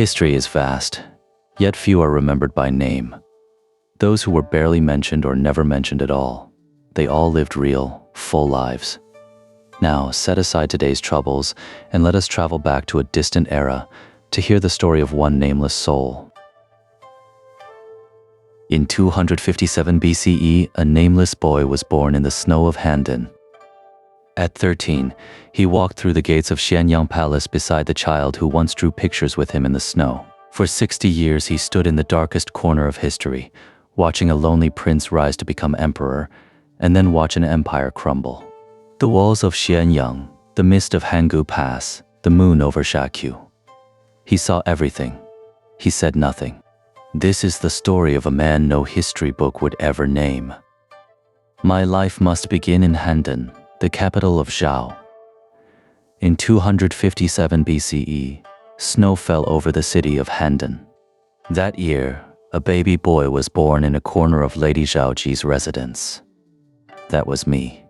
History is vast, yet few are remembered by name. Those who were barely mentioned or never mentioned at all, they all lived real, full lives. Now, set aside today's troubles and let us travel back to a distant era to hear the story of one nameless soul. In 257 BCE, a nameless boy was born in the snow of Handan. At 13, he walked through the gates of Xianyang Palace beside the child who once drew pictures with him in the snow. For 60 years, he stood in the darkest corner of history, watching a lonely prince rise to become emperor, and then watch an empire crumble. The walls of Xianyang, the mist of Hangu Pass, the moon over Shakyu. He saw everything. He said nothing. This is the story of a man no history book would ever name. My life must begin in Handan, the capital of Zhao. In 257 BCE, snow fell over the city of Handan. That year, a baby boy was born in a corner of Lady Zhaoji's residence. That was me.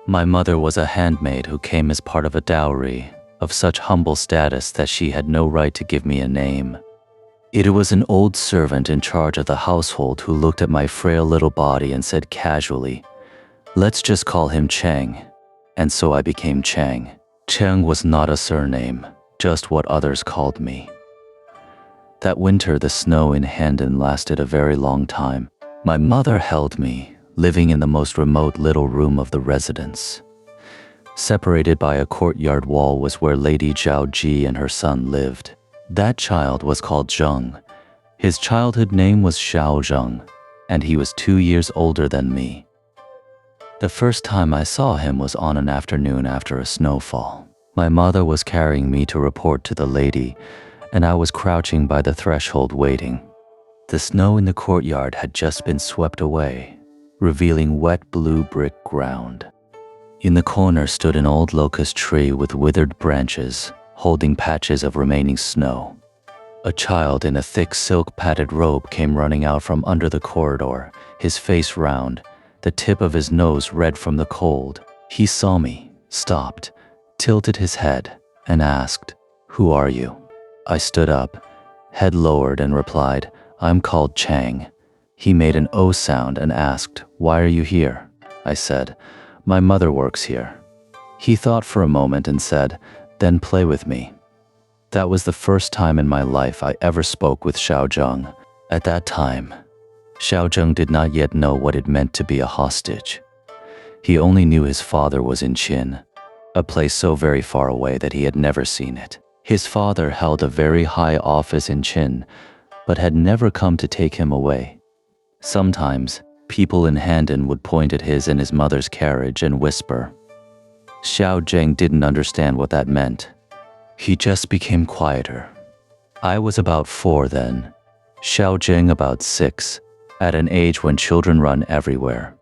My mother was a handmaid who came as part of a dowry, of such humble status that she had no right to give me a name. It was an old servant in charge of the household who looked at my frail little body and said casually, "Let's just call him Chang." And so I became Chang. Chang was not a surname, just what others called me. That winter, the snow in Handan lasted a very long time. My mother held me, living in the most remote little room of the residence. Separated by a courtyard wall was where Lady Zhaoji and her son lived. That child was called Zheng. His childhood name was Xianyang, and he was 2 years older than me. The first time I saw him was on an afternoon after a snowfall. My mother was carrying me to report to the lady, and I was crouching by the threshold waiting. The snow in the courtyard had just been swept away, revealing wet blue brick ground. In the corner stood an old locust tree with withered branches, holding patches of remaining snow. A child in a thick silk-padded robe came running out from under the corridor, his face round, the tip of his nose red from the cold. He saw me, stopped, tilted his head, and asked, "Who are you?" I stood up, head lowered, and replied, "I'm called Chang." He made an O sound and asked, "Why are you here?" I said, "My mother works here." He thought for a moment and said, "Then play with me." That was the first time in my life I ever spoke with Xianyang. At that time, Xianyang did not yet know what it meant to be a hostage. He only knew his father was in Qian, a place so very far away that he had never seen it. His father held a very high office in Qian, but had never come to take him away. Sometimes, people in Handan would point at his and his mother's carriage and whisper. Xianyang didn't understand what that meant. He just became quieter. I was about 4 then, Xianyang about 6, at an age when children run everywhere.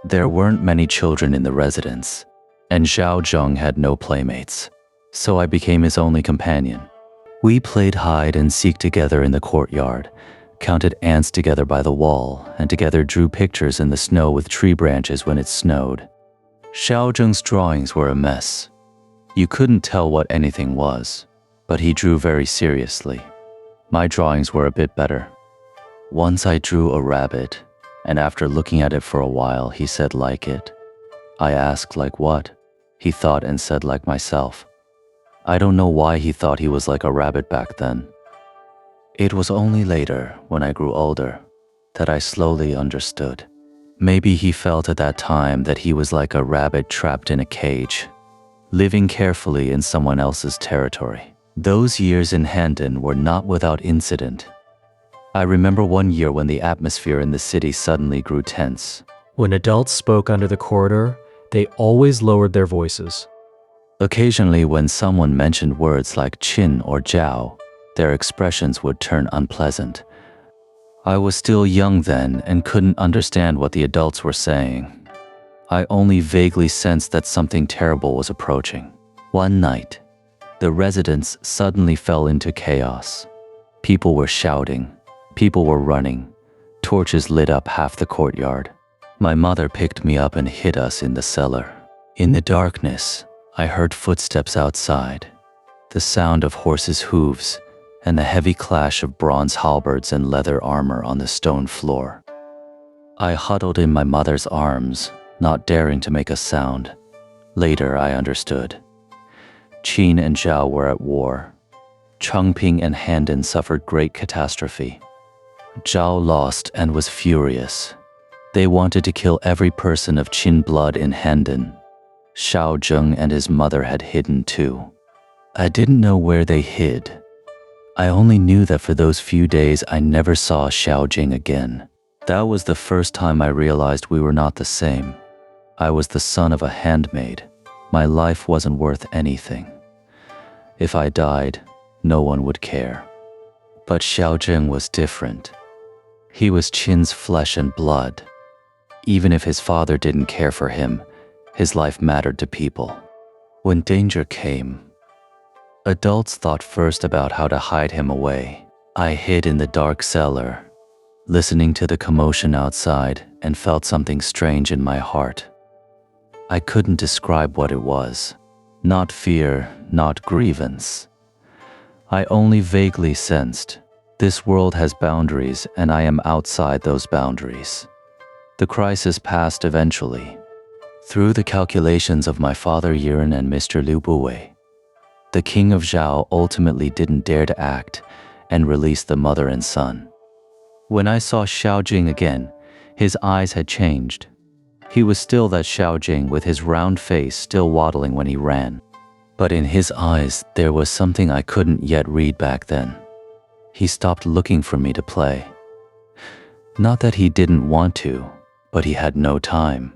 There weren't many children in the residence, and Xianyang had no playmates, so I became his only companion. We played hide and seek together in the courtyard, counted ants together by the wall, and together drew pictures in the snow with tree branches when it snowed. Xianyang's drawings were a mess. You couldn't tell what anything was, but he drew very seriously. My drawings were a bit better. Once I drew a rabbit, and after looking at it for a while, he said, "Like it?" I asked, "Like what?" He thought and said, "Like myself." I don't know why he thought he was like a rabbit back then. It was only later, when I grew older, that I slowly understood. Maybe he felt at that time that he was like a rabbit trapped in a cage, living carefully in someone else's territory. Those years in Handan were not without incident. I remember one year when the atmosphere in the city suddenly grew tense. When adults spoke under the corridor, they always lowered their voices. Occasionally, when someone mentioned words like Qin or Jiao, their expressions would turn unpleasant. I was still young then and couldn't understand what the adults were saying. I only vaguely sensed that something terrible was approaching. One night, the residence suddenly fell into chaos. People were shouting, people were running, torches lit up half the courtyard. My mother picked me up and hid us in the cellar. In the darkness, I heard footsteps outside, the sound of horses' hooves, and the heavy clash of bronze halberds and leather armor on the stone floor. I huddled in my mother's arms, not daring to make a sound. Later, I understood. Qian and Zhao were at war. Changping and Handan suffered great catastrophe. Zhao lost and was furious. They wanted to kill every person of Qin blood in Handan. Xianyang and his mother had hidden too. I didn't know where they hid. I only knew that for those few days I never saw Xianyang again. That was the first time I realized we were not the same. I was the son of a handmaid. My life wasn't worth anything. If I died, no one would care. But Xianyang was different. He was Qin's flesh and blood. Even if his father didn't care for him, his life mattered to people. When danger came, adults thought first about how to hide him away. I hid in the dark cellar, listening to the commotion outside, and felt something strange in my heart. I couldn't describe what it was. Not fear, not grievance. I only vaguely sensed, this world has boundaries and I am outside those boundaries. The crisis passed eventually. Through the calculations of my father Yiren and Mr. Liu Buwei, the king of Zhao ultimately didn't dare to act and released the mother and son. When I saw Xianyang again, his eyes had changed. He was still that Xianyang with his round face still waddling when he ran. But in his eyes, there was something I couldn't yet read back then. He stopped looking for me to play. Not that he didn't want to, but he had no time.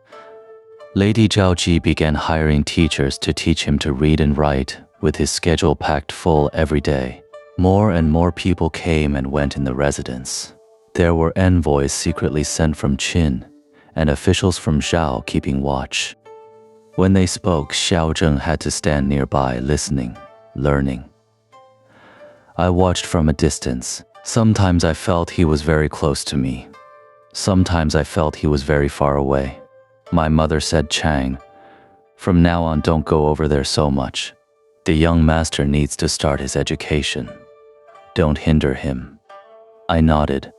Lady Zhaoji began hiring teachers to teach him to read and write, with his schedule packed full every day. More and more people came and went in the residence. There were envoys secretly sent from Qin, and officials from Zhao keeping watch. When they spoke, Xianyang had to stand nearby, listening, learning. I watched from a distance. Sometimes I felt he was very close to me. Sometimes I felt he was very far away. My mother said, "Chang, from now on don't go over there so much. The young master needs to start his education. Don't hinder him." I nodded.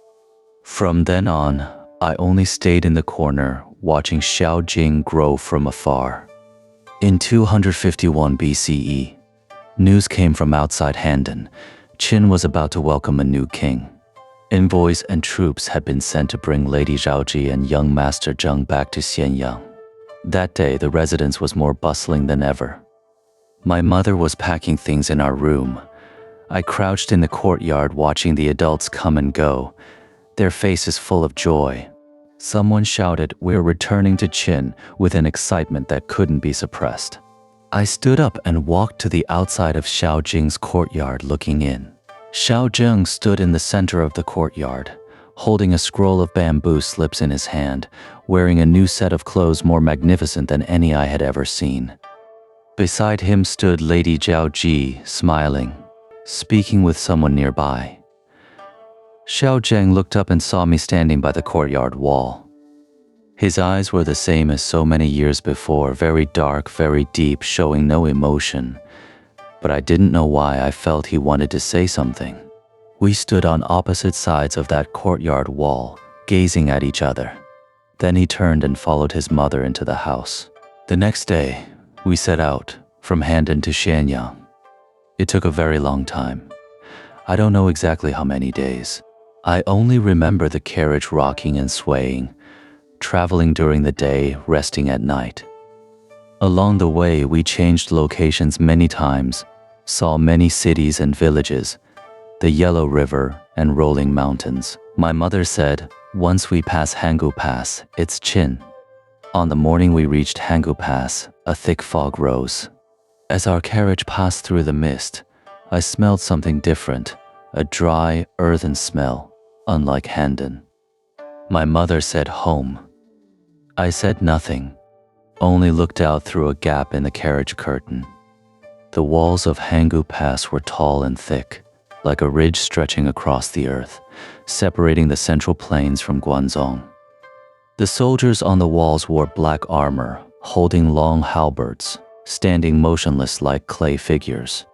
From then on, I only stayed in the corner, watching Xianyang grow from afar. In 251 BCE, news came from outside Handan. Qin was about to welcome a new king. Envoys and troops had been sent to bring Lady Zhaoji and young Master Zheng back to Xianyang. That day, the residence was more bustling than ever. My mother was packing things in our room. I crouched in the courtyard watching the adults come and go, their faces full of joy. Someone shouted, "We're returning to Qin," with an excitement that couldn't be suppressed. I stood up and walked to the outside of Xianyang's courtyard looking in. Xianyang stood in the center of the courtyard, holding a scroll of bamboo slips in his hand, wearing a new set of clothes more magnificent than any I had ever seen. Beside him stood Lady Zhaoji, smiling, speaking with someone nearby. Xianyang looked up and saw me standing by the courtyard wall. His eyes were the same as so many years before, very dark, very deep, showing no emotion. But I didn't know why I felt he wanted to say something. We stood on opposite sides of that courtyard wall, gazing at each other. Then he turned and followed his mother into the house. The next day, we set out, from Handan to Xianyang. It took a very long time. I don't know exactly how many days. I only remember the carriage rocking and swaying, traveling during the day, resting at night. Along the way, we changed locations many times, saw many cities and villages, the Yellow River and rolling mountains. My mother said, "Once we pass Hangu Pass, it's Qin." On the morning we reached Hangu Pass, a thick fog rose. As our carriage passed through the mist, I smelled something different, a dry, earthen smell, unlike Handan. My mother said, "Home." I said nothing, only looked out through a gap in the carriage curtain. The walls of Hangu Pass were tall and thick, like a ridge stretching across the earth, separating the central plains from Guanzhong. The soldiers on the walls wore black armor, holding long halberds, standing motionless like clay figures.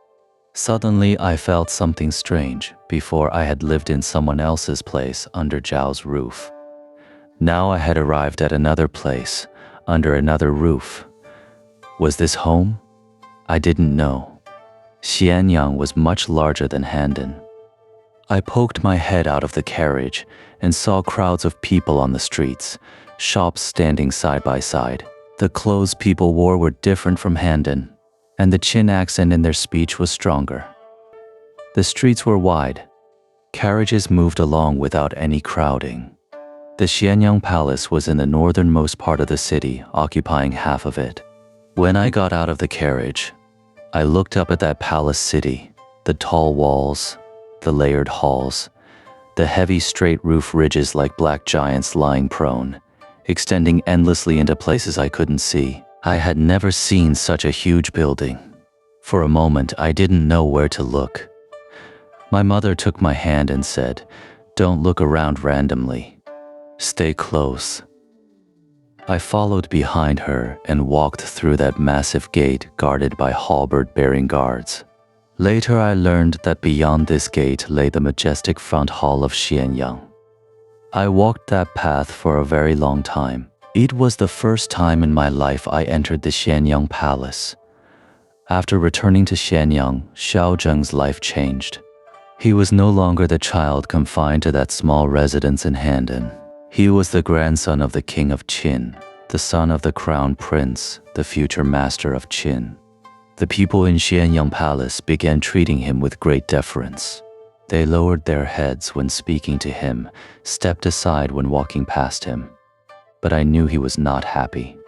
Suddenly, I felt something strange before I had lived in someone else's place under Zhao's roof. Now I had arrived at another place, under another roof. Was this home? I didn't know. Xianyang was much larger than Handan. I poked my head out of the carriage and saw crowds of people on the streets, shops standing side by side. The clothes people wore were different from Handan, and the Qian accent in their speech was stronger. The streets were wide. Carriages moved along without any crowding. The Xianyang Palace was in the northernmost part of the city, occupying half of it. When I got out of the carriage, I looked up at that palace city, the tall walls, the layered halls, the heavy straight roof ridges like black giants lying prone, extending endlessly into places I couldn't see. I had never seen such a huge building. For a moment, I didn't know where to look. My mother took my hand and said, "Don't look around randomly. Stay close." I followed behind her and walked through that massive gate guarded by halberd-bearing guards. Later I learned that beyond this gate lay the majestic front hall of Xianyang. I walked that path for a very long time. It was the first time in my life I entered the Xianyang Palace. After returning to Xianyang, Xiao Zheng's life changed. He was no longer the child confined to that small residence in Handan. He was the grandson of the king of Qian, the son of the crown prince, the future master of Qian. The people in Xianyang Palace began treating him with great deference. They lowered their heads when speaking to him, stepped aside when walking past him. But I knew he was not happy.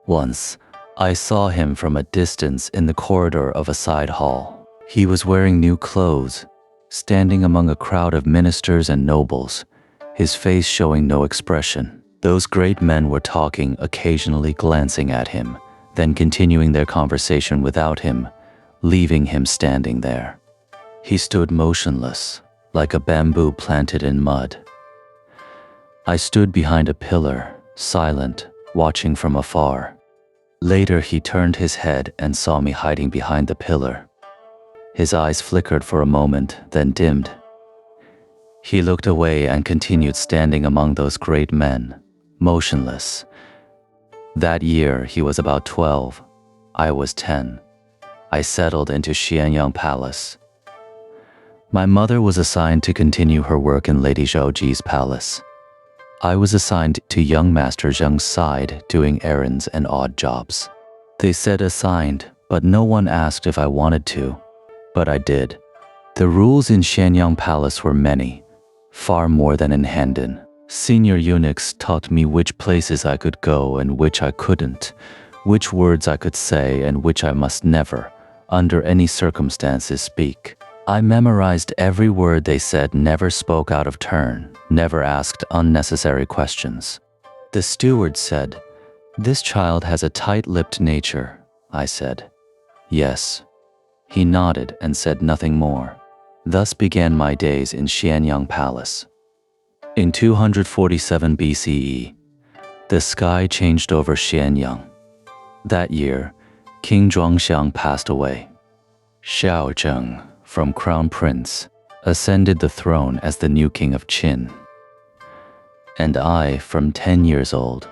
Once, I saw him from a distance in the corridor of a side hall. He was wearing new clothes, standing among a crowd of ministers and nobles, his face showing no expression. Those great men were talking, occasionally glancing at him, then continuing their conversation without him, leaving him standing there. He stood motionless, like a bamboo planted in mud. I stood behind a pillar, silent, watching from afar. Later he turned his head and saw me hiding behind the pillar. His eyes flickered for a moment, then dimmed. He looked away and continued standing among those great men, motionless. That year he was about 12. I was 10. I settled into Xianyang Palace. My mother was assigned to continue her work in Lady Zhaoji's palace. I was assigned to young Master Zheng's side, doing errands and odd jobs. They said assigned, but no one asked if I wanted to. But I did. The rules in Xianyang Palace were many, far more than in Handan. Senior eunuchs taught me which places I could go and which I couldn't, which words I could say and which I must never, under any circumstances, speak. I memorized every word they said, never spoke out of turn, never asked unnecessary questions. The steward said, "This child has a tight-lipped nature," I said. "Yes." He nodded and said nothing more. Thus began my days in Xianyang Palace. In 247 BCE, the sky changed over Xianyang. That year, King Zhuangxiang passed away. Xiao Zheng, from Crown Prince, ascended the throne as the new king of Qian. And I, from 10 years old,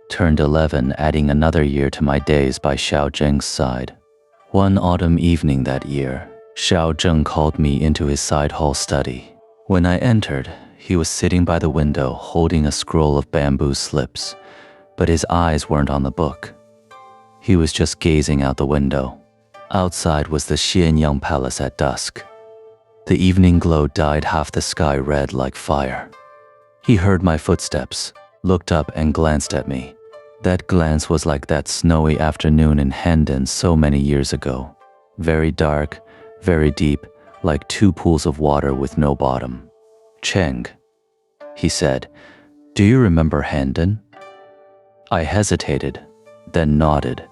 turned 11, adding another year to my days by Xiao Zheng's side. One autumn evening that year, Xiao Zheng called me into his side hall study. When I entered, he was sitting by the window holding a scroll of bamboo slips, but his eyes weren't on the book. He was just gazing out the window. Outside was the Xianyang Palace at dusk. The evening glow dyed half the sky red like fire. He heard my footsteps, looked up and glanced at me. That glance was like that snowy afternoon in Handan so many years ago. Very dark, very deep, like two pools of water with no bottom. "Chang," he said, "do you remember Handan?" I hesitated, then nodded.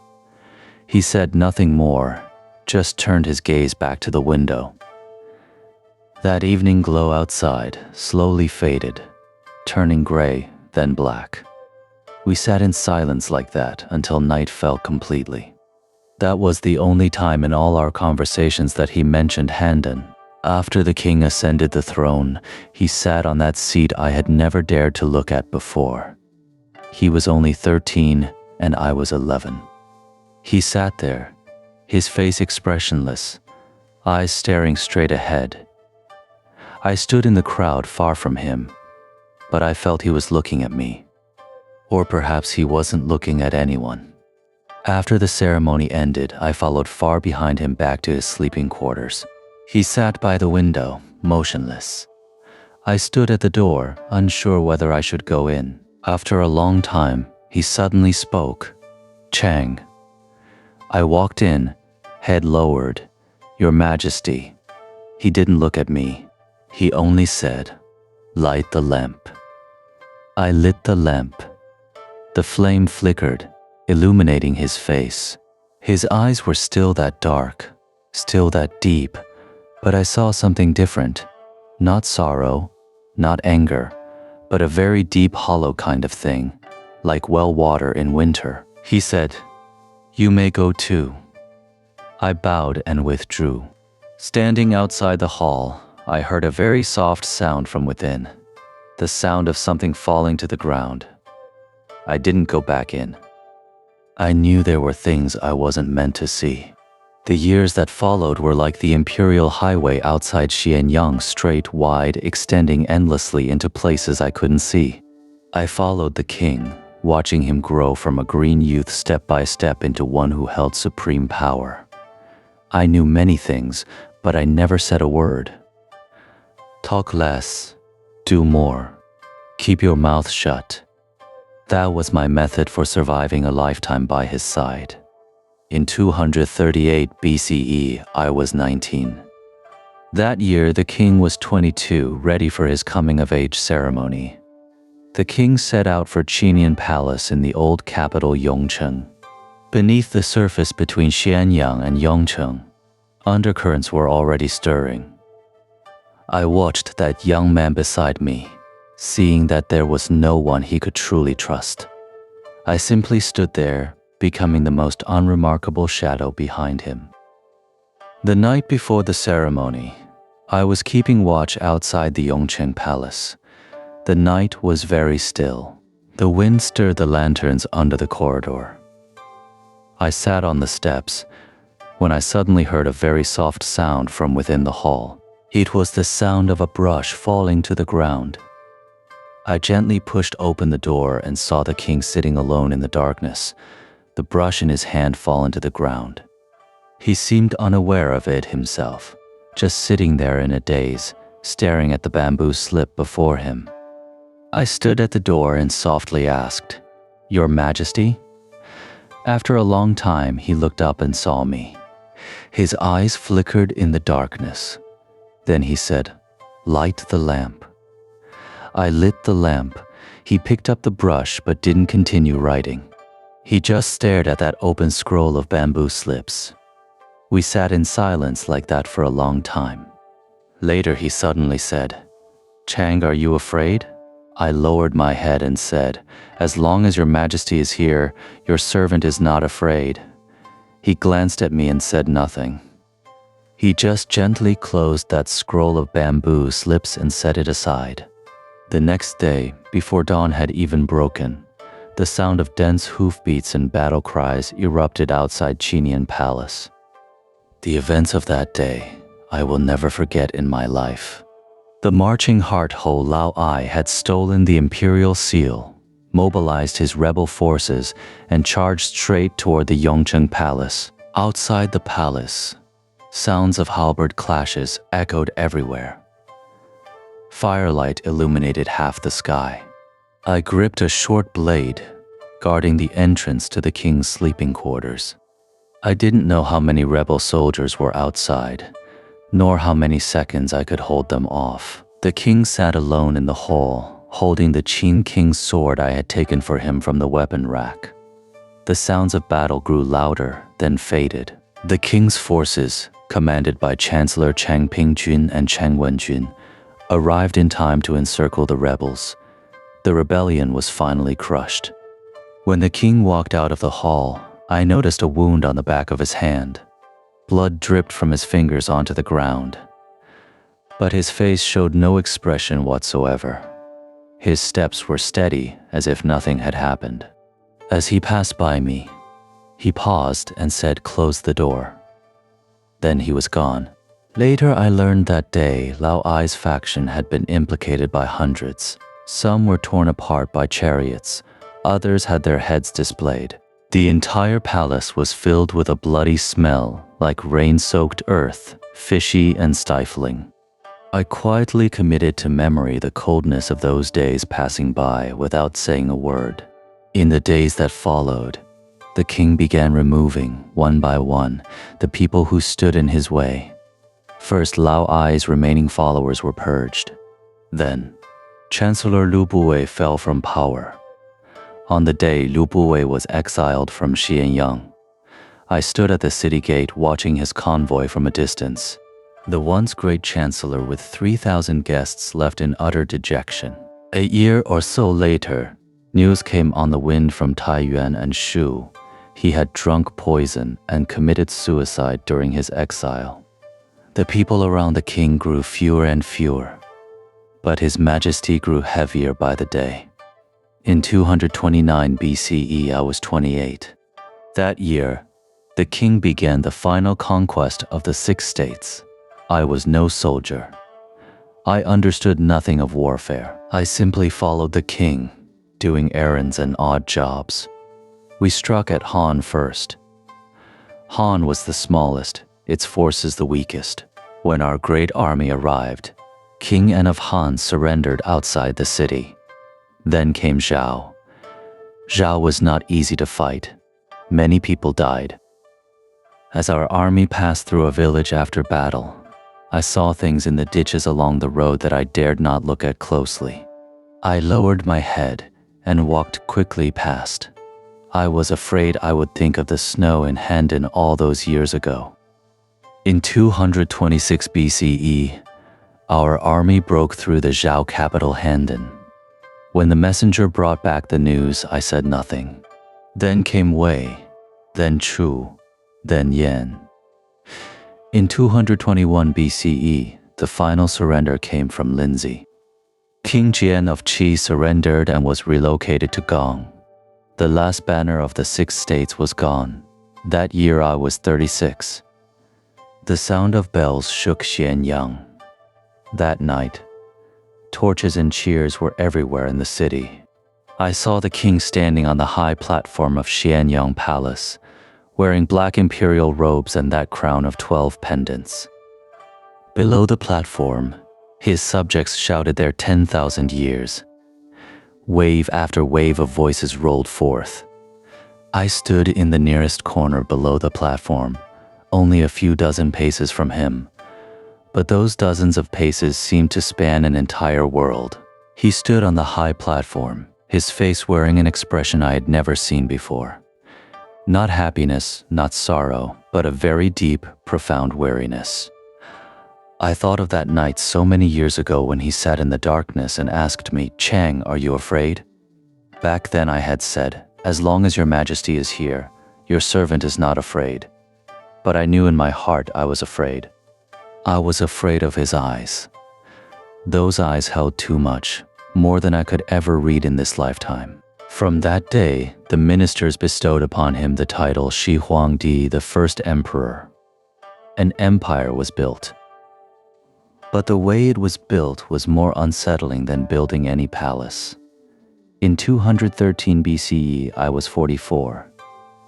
He said nothing more, just turned his gaze back to the window. That evening glow outside slowly faded, turning gray, then black. We sat in silence like that until night fell completely. That was the only time in all our conversations that he mentioned Handan. After the king ascended the throne, he sat on that seat I had never dared to look at before. He was only 13 and I was 11. He sat there, his face expressionless, eyes staring straight ahead. I stood in the crowd far from him, but I felt he was looking at me. Or perhaps he wasn't looking at anyone. After the ceremony ended, I followed far behind him back to his sleeping quarters. He sat by the window, motionless. I stood at the door, unsure whether I should go in. After a long time, he suddenly spoke. "Chang." I walked in, head lowered. "Your Majesty." He didn't look at me. He only said, "Light the lamp." I lit the lamp. The flame flickered, illuminating his face. His eyes were still that dark, still that deep, but I saw something different. Not sorrow, not anger, but a very deep hollow kind of thing, like well water in winter. He said, "You may go too." I bowed and withdrew. Standing outside the hall, I heard a very soft sound from within, the sound of something falling to the ground. I didn't go back in. I knew there were things I wasn't meant to see. The years that followed were like the imperial highway outside Xianyang, straight, wide, extending endlessly into places I couldn't see. I followed the king, watching him grow from a green youth step by step into one who held supreme power. I knew many things, but I never said a word. Talk less, do more, keep your mouth shut. That was my method for surviving a lifetime by his side. In 238 BCE, I was 19. That year, the king was 22, ready for his coming-of-age ceremony. The king set out for Qian Palace in the old capital Yongcheng. Beneath the surface between Xianyang and Yongcheng, undercurrents were already stirring. I watched that young man beside me, seeing that there was no one he could truly trust. I simply stood there, becoming the most unremarkable shadow behind him. The night before the ceremony, I was keeping watch outside the Yongcheng Palace. The night was very still. The wind stirred the lanterns under the corridor. I sat on the steps when I suddenly heard a very soft sound from within the hall. It was the sound of a brush falling to the ground. I gently pushed open the door and saw the king sitting alone in the darkness, the brush in his hand fall into the ground. He seemed unaware of it himself, just sitting there in a daze, staring at the bamboo slip before him. I stood at the door and softly asked, "Your Majesty?" After a long time, he looked up and saw me. His eyes flickered in the darkness. Then he said, "Light the lamp." I lit the lamp. He picked up the brush but didn't continue writing. He just stared at that open scroll of bamboo slips. We sat in silence like that for a long time. Later he suddenly said, "Chang, are you afraid?" I lowered my head and said, "As long as your Majesty is here, your servant is not afraid." He glanced at me and said nothing. He just gently closed that scroll of bamboo slips and set it aside. The next day, before dawn had even broken, the sound of dense hoofbeats and battle cries erupted outside Qian Palace. The events of that day, I will never forget in my life. The marching heart Ho Lao Ai had stolen the imperial seal, mobilized his rebel forces, and charged straight toward the Yongcheng Palace. Outside the palace, sounds of halberd clashes echoed everywhere. Firelight illuminated half the sky. I gripped a short blade, guarding the entrance to the king's sleeping quarters. I didn't know how many rebel soldiers were outside, nor how many seconds I could hold them off. The king sat alone in the hall, holding the Qin king's sword I had taken for him from the weapon rack. The sounds of battle grew louder, then faded. The king's forces, commanded by Chancellor Chang Pingjun and Chang Wenjun, arrived in time to encircle the rebels. The rebellion was finally crushed. When the king walked out of the hall, I noticed a wound on the back of his hand. Blood dripped from his fingers onto the ground. But his face showed no expression whatsoever. His steps were steady, as if nothing had happened. As he passed by me, he paused and said, "Close the door." Then he was gone. Later I learned that day Lao Ai's faction had been implicated by hundreds. Some were torn apart by chariots, others had their heads displayed. The entire palace was filled with a bloody smell, like rain-soaked earth, fishy and stifling. I quietly committed to memory the coldness of those days passing by without saying a word. In the days that followed, the king began removing, one by one, the people who stood in his way. First, Lao Ai's remaining followers were purged. Then, Chancellor Lu Buwei fell from power. On the day Lu Buwei was exiled from Xianyang, I stood at the city gate watching his convoy from a distance. The once great chancellor with 3,000 guests left in utter dejection. A year or so later, news came on the wind from Taiyuan and Shu. He had drunk poison and committed suicide during his exile. The people around the king grew fewer and fewer, but his majesty grew heavier by the day. In 229 BCE, I was 28. That year, the king began the final conquest of the 6 states. I was no soldier. I understood nothing of warfare. I simply followed the king, doing errands and odd jobs. We struck at Han first. Han was the smallest, its forces the weakest. When our great army arrived, King An of Han surrendered outside the city. Then came Zhao. Zhao was not easy to fight. Many people died. As our army passed through a village after battle, I saw things in the ditches along the road that I dared not look at closely. I lowered my head and walked quickly past. I was afraid I would think of the snow in Handan all those years ago. In 226 BCE, our army broke through the Zhao capital Handan. When the messenger brought back the news, I said nothing. Then came Wei, then Chu, then Yan. In 221 BCE, the final surrender came from Lindsay. King Qian of Qi surrendered and was relocated to Gong. The last banner of the 6 states was gone. That year I was 36. The sound of bells shook Xianyang. That night, torches and cheers were everywhere in the city. I saw the king standing on the high platform of Xianyang Palace, wearing black imperial robes and that crown of 12 pendants. Below the platform, his subjects shouted their 10,000 years. Wave after wave of voices rolled forth. I stood in the nearest corner below the platform, only a few dozen paces from him. But those dozens of paces seemed to span an entire world. He stood on the high platform, his face wearing an expression I had never seen before. Not happiness, not sorrow, but a very deep, profound weariness. I thought of that night so many years ago when he sat in the darkness and asked me, "Chang, are you afraid?" Back then I had said, "As long as your majesty is here, your servant is not afraid." But I knew in my heart I was afraid. I was afraid of his eyes. Those eyes held too much, more than I could ever read in this lifetime. From that day, the ministers bestowed upon him the title Shi Huangdi, the first emperor. An empire was built. But the way it was built was more unsettling than building any palace. In 213 BCE, I was 44.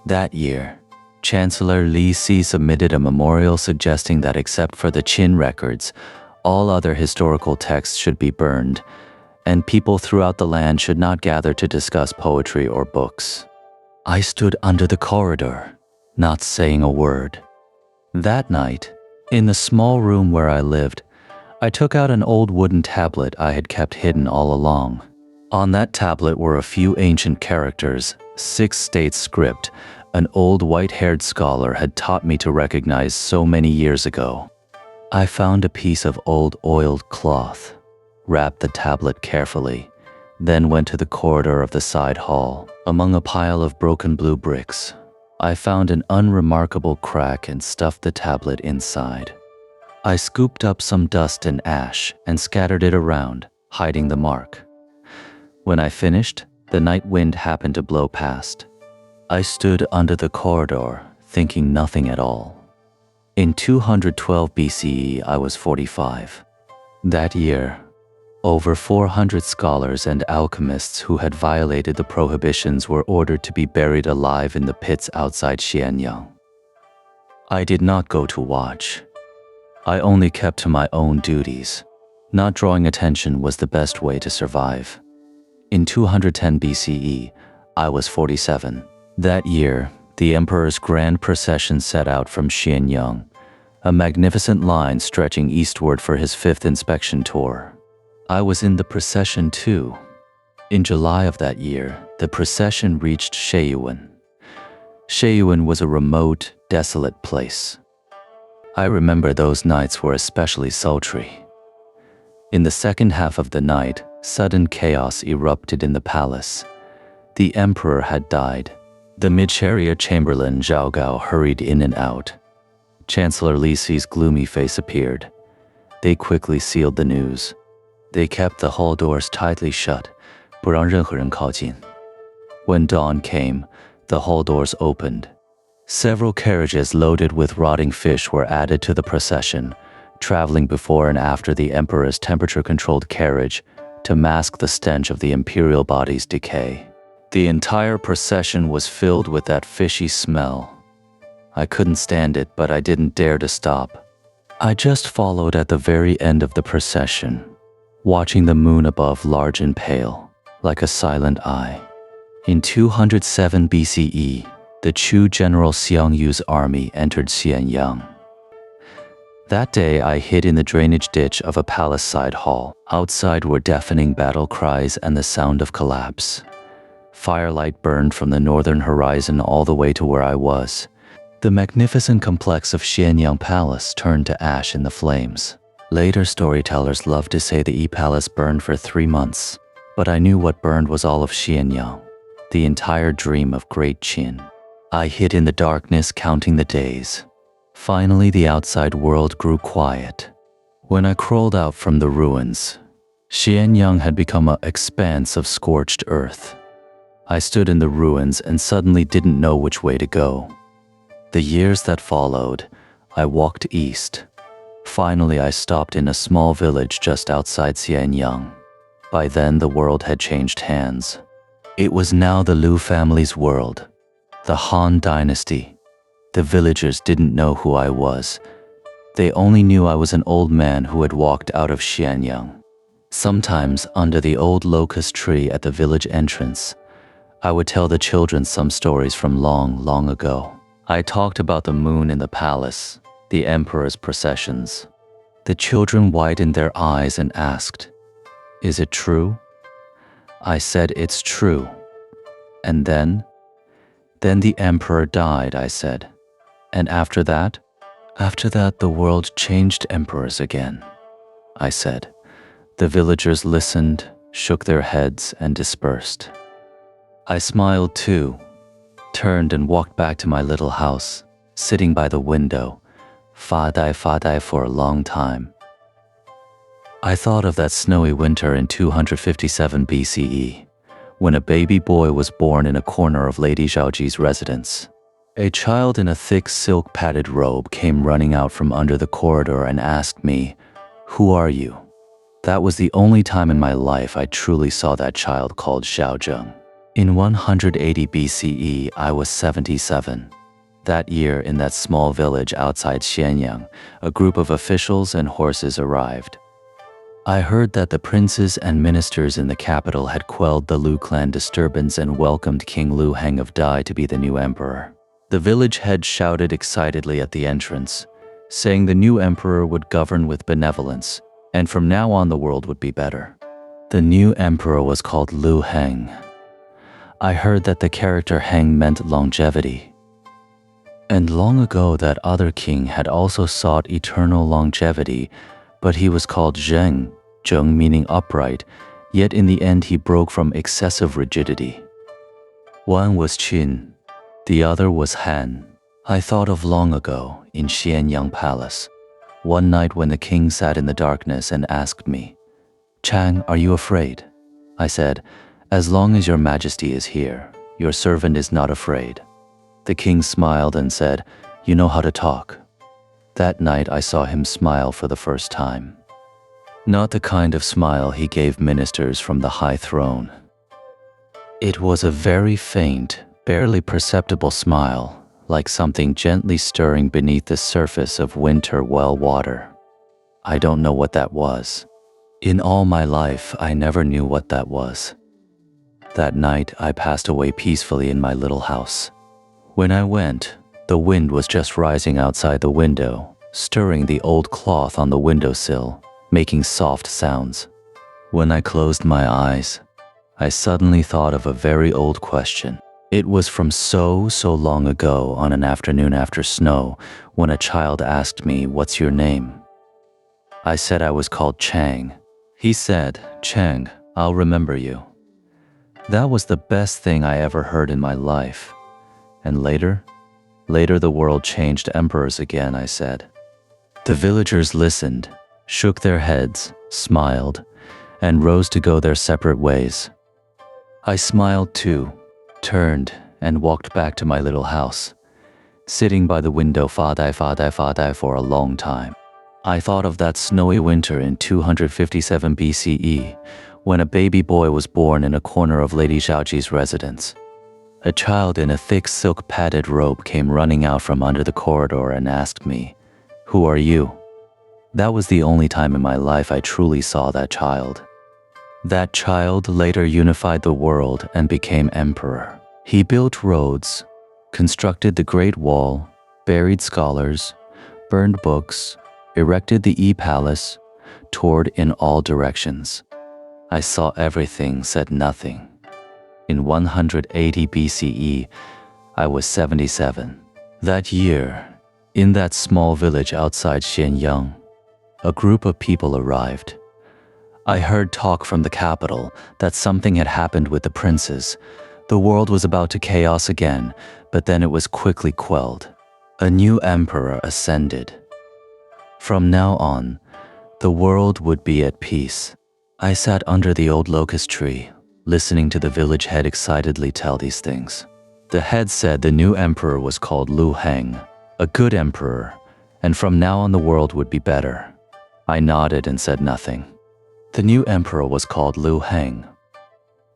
That year, Chancellor Li Si submitted a memorial suggesting that except for the Qin records, all other historical texts should be burned, and people throughout the land should not gather to discuss poetry or books. I stood under the corridor, not saying a word. That night, in the small room where I lived, I took out an old wooden tablet I had kept hidden all along. On that tablet were a few ancient characters, 6 states script, an old white-haired scholar had taught me to recognize so many years ago. I found a piece of old oiled cloth, wrapped the tablet carefully, then went to the corridor of the side hall. Among a pile of broken blue bricks, I found an unremarkable crack and stuffed the tablet inside. I scooped up some dust and ash and scattered it around, hiding the mark. When I finished, the night wind happened to blow past. I stood under the corridor, thinking nothing at all. In 212 BCE, I was 45. That year, over 400 scholars and alchemists who had violated the prohibitions were ordered to be buried alive in the pits outside Xianyang. I did not go to watch. I only kept to my own duties. Not drawing attention was the best way to survive. In 210 BCE, I was 47. That year, the emperor's grand procession set out from Xianyang, a magnificent line stretching eastward for his 5th inspection tour. I was in the procession too. In July of that year, the procession reached Xianyang. Xianyang was a remote, desolate place. I remember those nights were especially sultry. In the second half of the night, sudden chaos erupted in the palace. The emperor had died. The mid-chariot chamberlain Zhao Gao hurried in and out. Chancellor Li Si's gloomy face appeared. They quickly sealed the news. They kept the hall doors tightly shut, 不让任何人靠近. When dawn came, the hall doors opened. Several carriages loaded with rotting fish were added to the procession, traveling before and after the emperor's temperature-controlled carriage to mask the stench of the imperial body's decay. The entire procession was filled with that fishy smell. I couldn't stand it, but I didn't dare to stop. I just followed at the very end of the procession, watching the moon above large and pale, like a silent eye. In 207 BCE, the Chu general Xiang Yu's army entered Xianyang. That day, I hid in the drainage ditch of a palace-side hall. Outside were deafening battle cries and the sound of collapse. Firelight burned from the northern horizon all the way to where I was. The magnificent complex of Xianyang Palace turned to ash in the flames. Later storytellers loved to say the palace burned for 3 months, but I knew what burned was all of Xianyang, the entire dream of Great Qian. I hid in the darkness, counting the days. Finally, the outside world grew quiet. When I crawled out from the ruins, Xianyang had become an expanse of scorched earth. I stood in the ruins and suddenly didn't know which way to go. The years that followed, I walked east. Finally, I stopped in a small village just outside Xianyang. By then, the world had changed hands. It was now the Liu family's world, the Han dynasty. The villagers didn't know who I was. They only knew I was an old man who had walked out of Xianyang. Sometimes, under the old locust tree at the village entrance, I would tell the children some stories from long, long ago. I talked about the moon in the palace, the emperor's processions. The children widened their eyes and asked, "Is it true?" I said, "It's true." And then the emperor died, I said. And after that, the world changed emperors again, I said. The villagers listened, shook their heads, and dispersed. I smiled too, turned and walked back to my little house, sitting by the window, fa dai for a long time. I thought of that snowy winter in 257 BCE, when a baby boy was born in a corner of Lady Zhaoji's residence. A child in a thick silk-padded robe came running out from under the corridor and asked me, "Who are you?" That was the only time in my life I truly saw that child called Xiaozheng. In 180 BCE, I was 77. That year, in that small village outside Xianyang, a group of officials and horses arrived. I heard that the princes and ministers in the capital had quelled the Liu clan disturbance and welcomed King Liu Heng of Dai to be the new emperor. The village head shouted excitedly at the entrance, saying the new emperor would govern with benevolence, and from now on the world would be better. The new emperor was called Liu Heng. I heard that the character Heng meant longevity. And long ago that other king had also sought eternal longevity, but he was called Zheng, Zheng meaning upright, yet in the end he broke from excessive rigidity. One was Qin, The other was Han. I thought of long ago in Xianyang Palace. One night when the king sat in the darkness and asked me, "Chang, are you afraid?" I said, "As long as your majesty is here, your servant is not afraid." The king smiled and said, "You know how to talk." That night I saw him smile for the first time. Not the kind of smile he gave ministers from the high throne. It was a very faint, barely perceptible smile, like something gently stirring beneath the surface of winter well water. I don't know what that was. In all my life, I never knew what that was. That night, I passed away peacefully in my little house. When I went, the wind was just rising outside the window, stirring the old cloth on the windowsill, making soft sounds. When I closed my eyes, I suddenly thought of a very old question. It was from so long ago on an afternoon after snow when a child asked me, "What's your name?" I said I was called Chang. He said, "Chang, I'll remember you." That was the best thing I ever heard in my life. And later the world changed emperors again, I said. The villagers listened, shook their heads, smiled, and rose to go their separate ways. I smiled too, turned, and walked back to my little house, sitting by the window fadai for a long time. I thought of that snowy winter in 257 BCE, when a baby boy was born in a corner of Lady Xiaoji's residence. A child in a thick silk-padded robe came running out from under the corridor and asked me, "Who are you?" That was the only time in my life I truly saw that child. That child later unified the world and became emperor. He built roads, constructed the Great Wall, buried scholars, burned books, erected the E-Palace, toured in all directions. I saw everything, said nothing. In 180 BCE, I was 77. That year, in that small village outside Xianyang, a group of people arrived. I heard talk from the capital that something had happened with the princes. The world was about to chaos again, but then it was quickly quelled. A new emperor ascended. From now on, the world would be at peace. I sat under the old locust tree, listening to the village head excitedly tell these things. The head said the new emperor was called Huang, a good emperor, and from now on the world would be better. I nodded and said nothing. The new emperor was called Huang.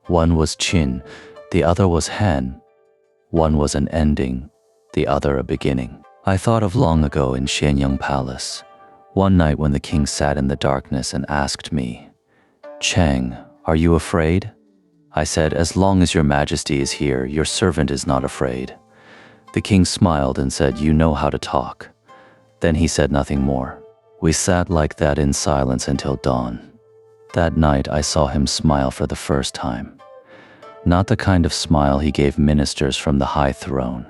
One was Qian, the other was Han. One was an ending, the other a beginning. I thought of long ago in Xianyang Palace, one night when the king sat in the darkness and asked me, "Chang, are you afraid?" I said, "As long as your majesty is here, your servant is not afraid." The king smiled and said, "You know how to talk." Then he said nothing more. We sat like that in silence until dawn. That night I saw him smile for the first time. Not the kind of smile he gave ministers from the high throne.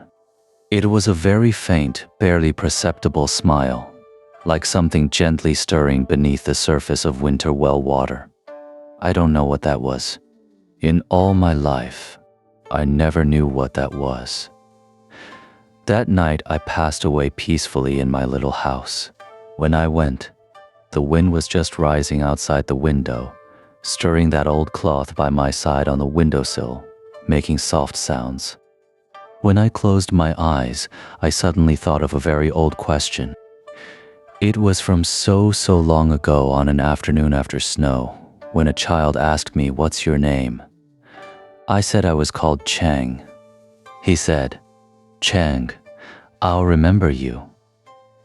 It was a very faint, barely perceptible smile, like something gently stirring beneath the surface of winter well water. I don't know what that was. In all my life, I never knew what that was. That night I passed away peacefully in my little house. When I went, the wind was just rising outside the window, stirring that old cloth by my side on the windowsill, making soft sounds. When I closed my eyes, I suddenly thought of a very old question. It was from so long ago on an afternoon after snow, when a child asked me, "What's your name?" I said I was called Chang. He said, "Chang, I'll remember you."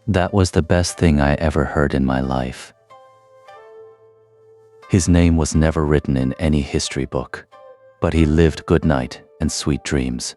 That was the best thing I ever heard in my life. His name was never written in any history book, but he lived good night and sweet dreams.